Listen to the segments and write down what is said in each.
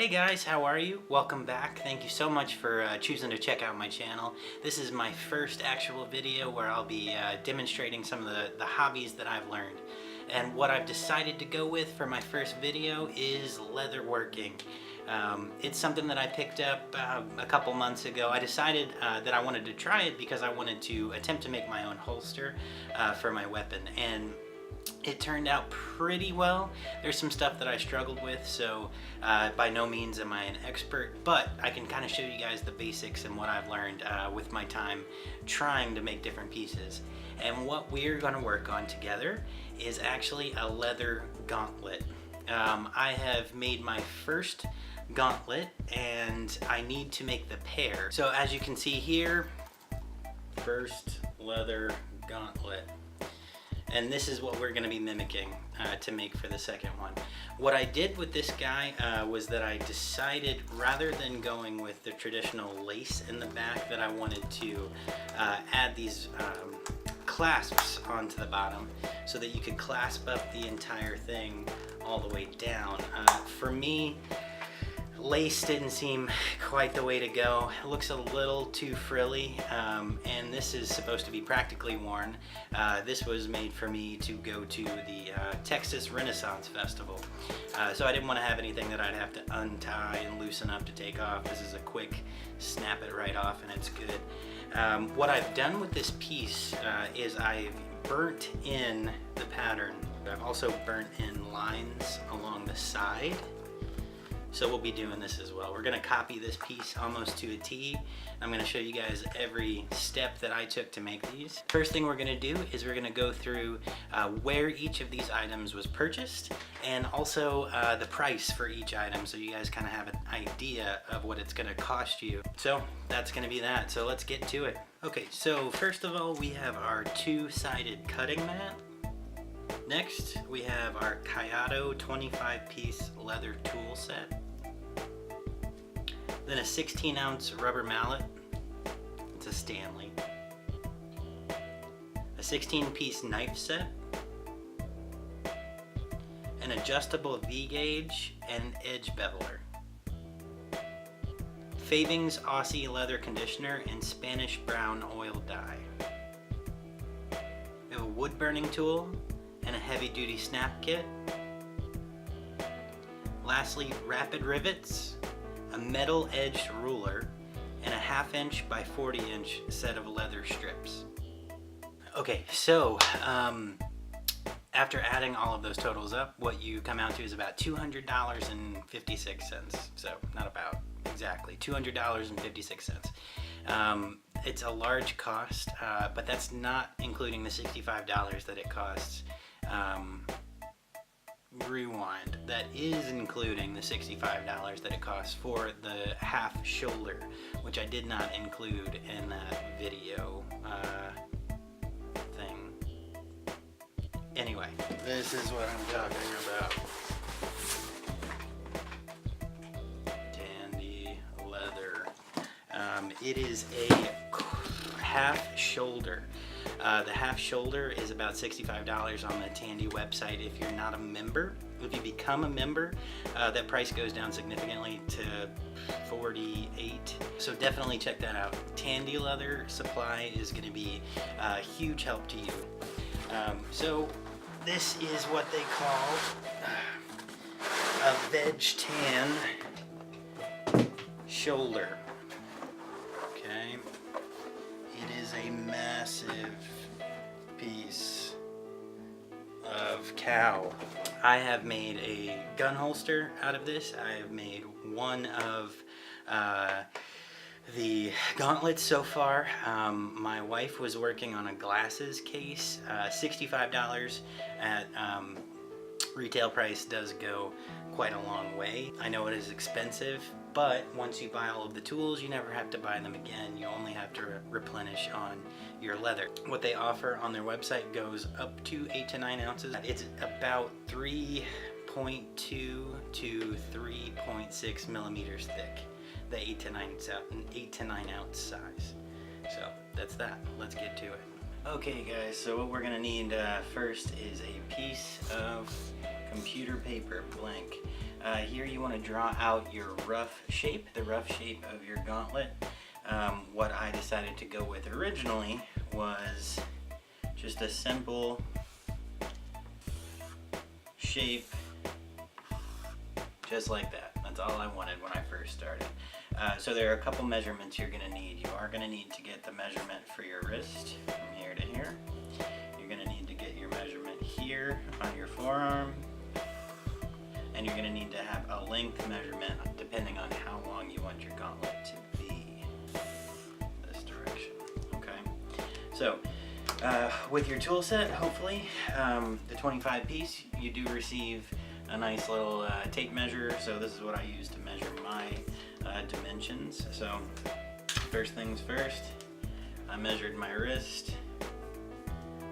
Hey guys, how are you? Welcome back. Thank you so much for choosing to check out my channel. This is my first actual video where I'll be demonstrating some of the hobbies that I've learned. And what I've decided to go with for my first video is leatherworking. It's something that I picked up a couple months ago. I decided that I wanted to try it because I wanted to attempt to make my own holster for my weapon. And it turned out pretty well. There's some stuff that I struggled with, so by no means am I an expert, but I can kind of show you guys the basics and what I've learned with my time trying to make different pieces. And what we're going to work on together is actually a leather gauntlet. I have made my first gauntlet and I need to make the pair. So as you can see here, first leather gauntlet. And this is what we're going to be mimicking to make for the second one. What I did with this guy was that I decided, rather than going with the traditional lace in the back, that I wanted to add these clasps onto the bottom so that you could clasp up the entire thing all the way down. For me, lace didn't seem quite the way to go. It looks a little too frilly, and this is supposed to be practically worn. This was made for me to go to the Texas Renaissance Festival. So I didn't want to have anything that I'd have to untie and loosen up to take off. This is a quick snap it right off and it's good. What I've done with this piece is I've burnt in the pattern. I've also burnt in lines along the side. So we'll be doing this as well. We're gonna copy this piece almost to a T. I'm gonna show you guys every step that I took to make these. First thing we're gonna do is we're gonna go through where each of these items was purchased and also the price for each item, so you guys kind of have an idea of what it's gonna cost you. So that's gonna be that, so let's get to it. Okay, so first of all, we have our two-sided cutting mat. Next, we have our Kayato 25-piece leather tool set. Then a 16-ounce rubber mallet. It's a Stanley. A 16-piece knife set. An adjustable V-gauge and edge beveler. Fabings Aussie leather conditioner and Spanish brown oil dye. We have a wood burning tool and a heavy-duty snap kit. Lastly, rapid rivets, a metal-edged ruler, and a 1/2" by 40" set of leather strips. Okay, so after adding all of those totals up, what you come out to is about $200.56. So not about, exactly, $200.56. It's a large cost, but that's not including the $65 that it costs. Rewind. That is including the $65 that it costs for the half shoulder, which I did not include in that video thing. Anyway, this is what I'm talking about. Tandy leather. It is a half shoulder. The half shoulder is about $65 on the Tandy website if you're not a member. If you become a member, that price goes down significantly to $48. So definitely check that out. Tandy Leather Supply is going to be a huge help to you. So this is what they call a veg tan shoulder. Okay. It is a massive piece of cow. I have made a gun holster out of this. I have made one of the gauntlets so far. My wife was working on a glasses case. $65 at retail price does go quite a long way. I know it is expensive, but once you buy all of the tools, you never have to buy them again. You only have to replenish on your leather. What they offer on their website goes up to 8 to 9 ounces. It's about 3.2 to 3.6 millimeters thick, the 8 to 9 ounce size. So that's that. Let's get to it. Okay guys, so what we're gonna need first is a piece of computer paper blank. Here you want to draw out your rough shape, the rough shape of your gauntlet. What I decided to go with originally was just a simple shape, just like that. That's all I wanted when I first started. So there are a couple measurements you're going to need. You are going to need to get the measurement for your wrist from here to here. You're going to need to get your measurement here on your forearm. And you're going to need to have a length measurement depending on how long you want your gauntlet to be. This direction. Okay. So with your tool set, hopefully, the 25 piece, you do receive a nice little tape measure. So this is what I use to measure my dimensions. So first things first, I measured my wrist.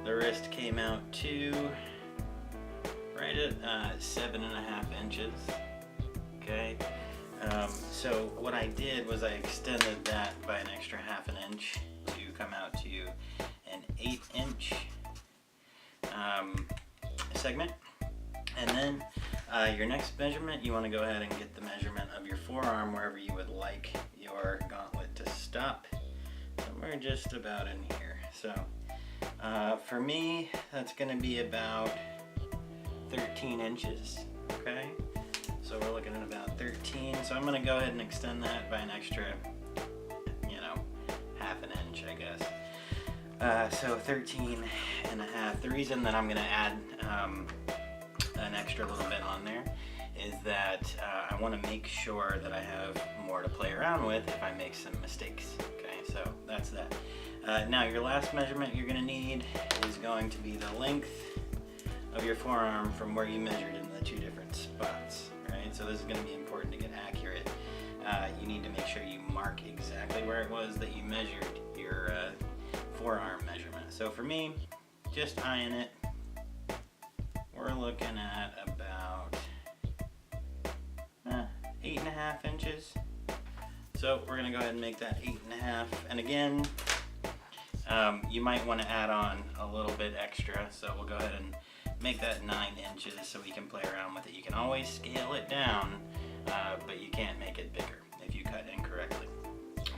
The wrist came out to right at 7.5 inches. Okay. So what I did was I extended that by an extra 1/2 inch to come out to an 8-inch segment. And then your next measurement, you want to go ahead and get the measurement of your forearm wherever you would like your gauntlet to stop. Somewhere just about in here. So for me, that's going to be about 13 inches. Okay, so we're looking at about 13. So I'm going to go ahead and extend that by an extra, 1/2 inch, I guess. So 13.5. The reason that I'm going to add an extra little bit on there is that I want to make sure that I have more to play around with if I make some mistakes. Okay, so that's that. Now your last measurement you're going to need is going to be the length of your forearm from where you measured in the 2 different spots. Right, so this is going to be important to get accurate. You need to make sure you mark exactly where it was that you measured your forearm measurement. So for me, just eyeing it, we're looking at about 8.5 inches. So we're going to go ahead and make that 8.5. And again, you might want to add on a little bit extra. So we'll go ahead and make that 9 inches so we can play around with it. You can always scale it down, but you can't make it bigger if you cut incorrectly.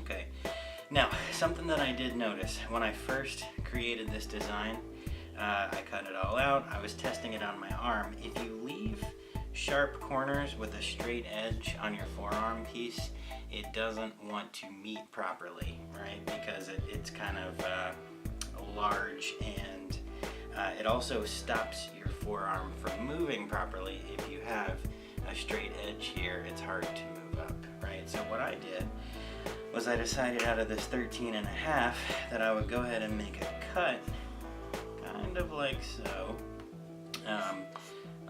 Okay. Now, something that I did notice when I first created this design, I cut it all out. I was testing it on my arm. If you leave sharp corners with a straight edge on your forearm piece, it doesn't want to meet properly, right? Because it's kind of large, and it also stops your forearm from moving properly. If you have a straight edge here, it's hard to move up, right? So what I did was I decided out of this 13.5 that I would go ahead and make a cut kind of like so.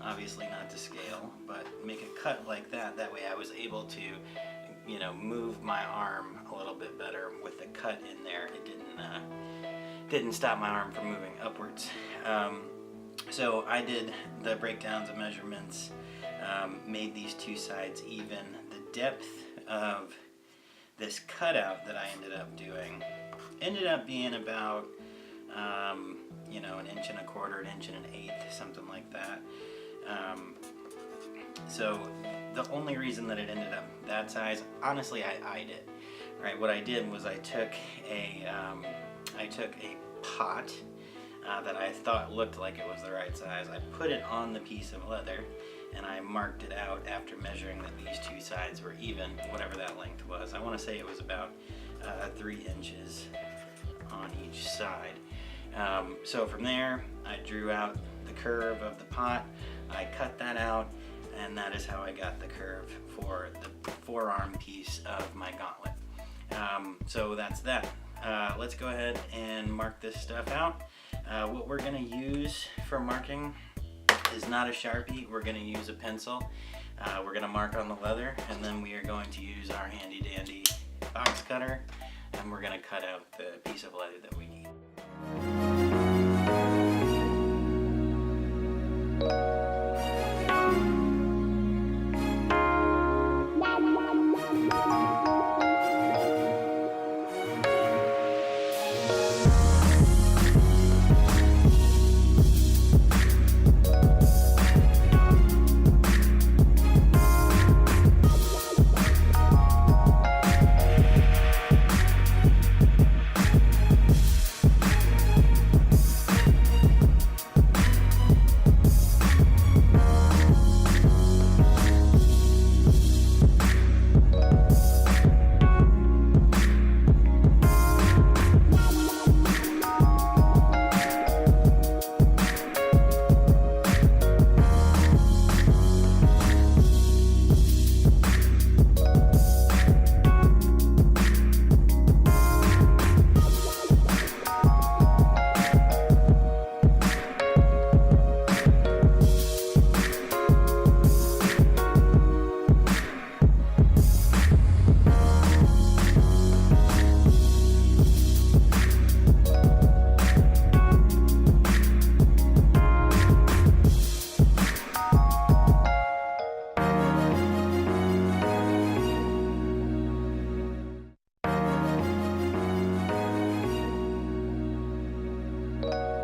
Obviously not to scale, but make a cut like that. That way I was able to, move my arm a little bit better with the cut in there. It didn't stop my arm from moving upwards. So I did the breakdowns of measurements, made these 2 sides even. The depth of this cutout that I ended up doing ended up being about 1.25 inches, 1.125, something like that. So the only reason that it ended up that size, honestly, I eyed it. Right, what I did was I took a pot that I thought looked like it was the right size. I put it on the piece of leather, and I marked it out after measuring that these 2 sides were even, whatever that length was. I want to say it was about 3 inches on each side. So from there, I drew out the curve of the pot. I cut that out, and that is how I got the curve for the forearm piece of my gauntlet. So that's that. Let's go ahead and mark this stuff out. What we're going to use for marking is not a Sharpie. We're going to use a pencil. We're going to mark on the leather, and then we are going to use our handy dandy box cutter, and we're going to cut out the piece of leather that we need. you.